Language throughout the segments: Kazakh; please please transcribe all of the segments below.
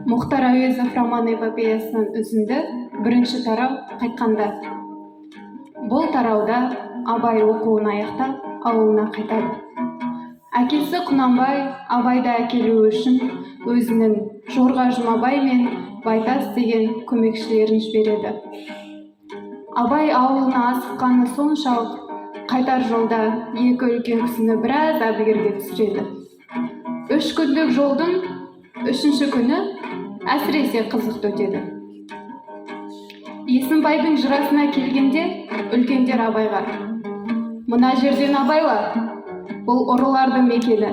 Мұхтар Әуезов роман-эпопеясынан үзінді бірінші тарау қайтқанда. Бұл тарауда Абай оқуын аяқтап ауылына қайтады. Әкесі Құнанбай Абайды әкелу үшін өзінің Жорға Жұмабай мен Байтас деген көмекшілерін жібереді. Абай ауылына асыққаны соншалық, қайтар жолда екі үлкен кісіні біраз әбігерге түсіреді. 3 күндік жолдың 3-ші күні әсіресе қызықты өтеді. Есімбайдың жырасына келгенде үлкендер Абайға: «Мына жерден абайла, бұл ұрылардың мекені,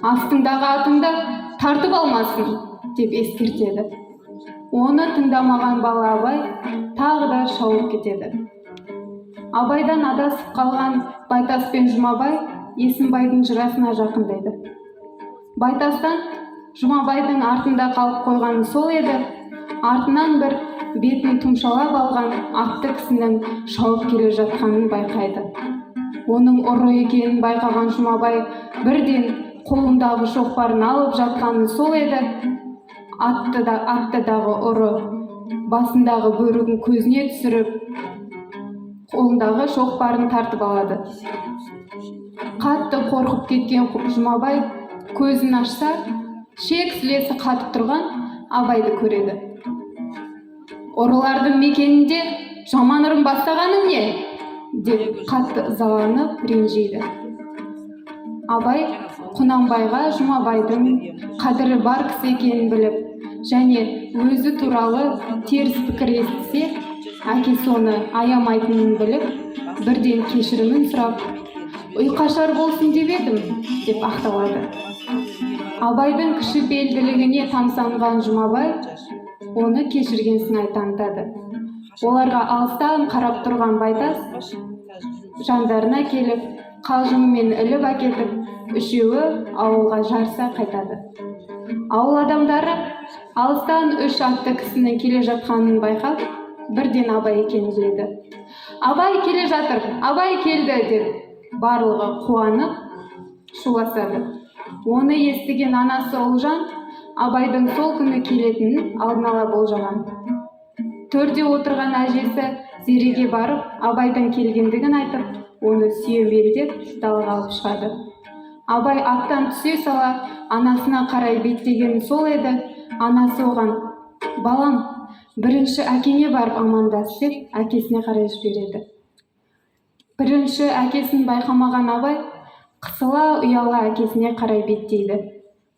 астыңдағы атыңды тартып алмасын» деп ескертеді. Оны тыңдамаған бала Абай тағы да шауып кетеді. Абайдан адасып қалған Байтас пен Жұмабай Есімбайдың жырасына жақындайды. Байтастан Жұмабайдың артында қалып қойғаны сол еді, артынан бір бетін тұмшалап алған атты кісінің шауып келе жатқанын байқайды. Оның ұры екенін байқаған Жұмабай бірден қолындағы шоқпарын алып жатқаны сол еді, аттыдағы ұры басындағы бөрігін көзіне түсіріп, қолындағы шоқпарын тартып алады. Қатты қорқып кеткен Жұмабай көзін ашса, шек-сілесі қатып тұрған Абайды көреді. «Ұрылардың мекенінде жаман ырым бастағаның не?» деп қатты ызаланып ренжиді. Абай Құнанбайға Жұмабайдың қадірі бар кісі екенін біліп, және өзі туралы теріс пікір естісе, әкесі оны аямайтынын біліп, бірден кешірімін сұрап, «Ұйқашар болсын деп едім» деп ақталады. Абайдың кішіпейілділігіне тамсанған Жұмабай оны кешірген сыңай танытады. Оларға алыстан қарап тұрған Байтас жандарына келіп, қалжыңмен іліп әкетіп, үшеуі ауылға жарыса қайтады. Ауыл адамдары алыстан 3 атты кісінің келе жатқанын байқап, бірден Абай екенін біледі. «Абай келе жатыр, Абай келді» деп барлығы қуанып шуласады. Оны естіген анасы Ұлжан Абайдың сол күні келетінін алдын ала болжаған. Төрде отырған әжесі Зереге барып, Абайдың келгендігін айтып, оны сүйемелдеп далаға алып шығады. Абай аттан түсе сала анасына қарай беттеген сол еді, анасы оған: «Балам, бірінші әкеңе барып амандас» деп әкесіне қарай жібереді. Бірінші әкесін байқамаған Абай қысыла ұяла әкесіне қарай беттейді.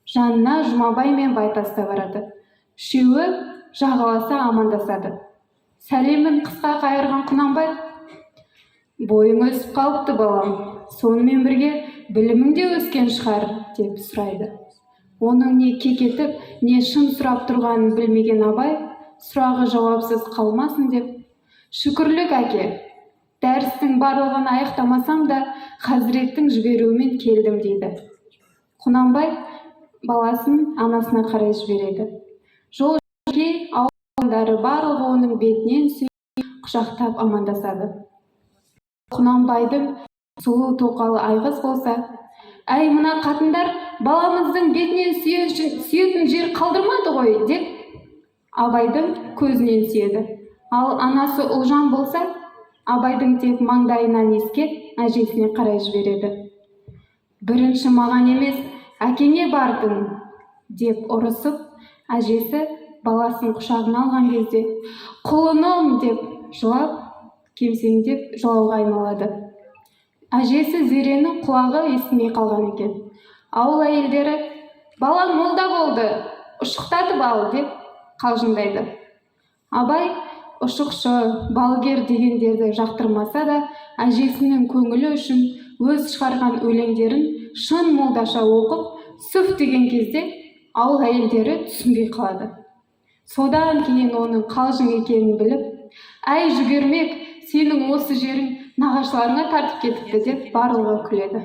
Жанына Жұмабай мен Байтас та барады. Үшеуі жағаласа амандасады. Сәлемін қысқа қайырған Құнанбай: «Бойың өсіп қалыпты балам, сонымен бірге білімің де өскен шығар» деп сұрайды. Оның не кекетіп, не шын сұрап тұрғанын білмеген Абай, сұрағы жауапсыз қалмасын деп: «Шүкірлік әке, дәрістің барлығын аяқтамасам да Хазіреттің жіберуімен келдім» дейді. Құнанбай баласын анасына қарай жібереді. Жол жүрген ауылдары барлығы оның бетінен сүйіп, құшақтап амандасады. Құнанбайдың сұлу тоқалы айғыз болса: «Әй, мына қатындар баламыздың бетінен сүйетін жер қалдырмады ғой» деп Абайдың көзінен сүйеді. Ал анасы Ұлжан болса, Абайдың тек маңдайынан иіскеп, әжесіне қарай жібереді. «Бірінші маған емес, әкеңе бардың» деп ұрысып, әжесі баласын құшағына алған кезде «Құлыным» деп жылап, кемсеңдеп жылауға айналады. Әжесі Зеренің құлағы естімей қалған екен. Ауыл әйелдері «Балаң молда болды, ұшықтатып ал» деп қалжыңдайды. Абай ұшықшы, балгер дегендерді жақтырмаса да, әжесінің көңілі үшін өз шығарған өлеңдерін шын молдаша оқып, сүф деген кезде ауыл әйелдері түсінбей қалады. Содан кейін оның қалжың екенін біліп: «Әй жүгермек, сенің осы жерің нағашыларыңа тартып кетіпті» деп барлығы күледі.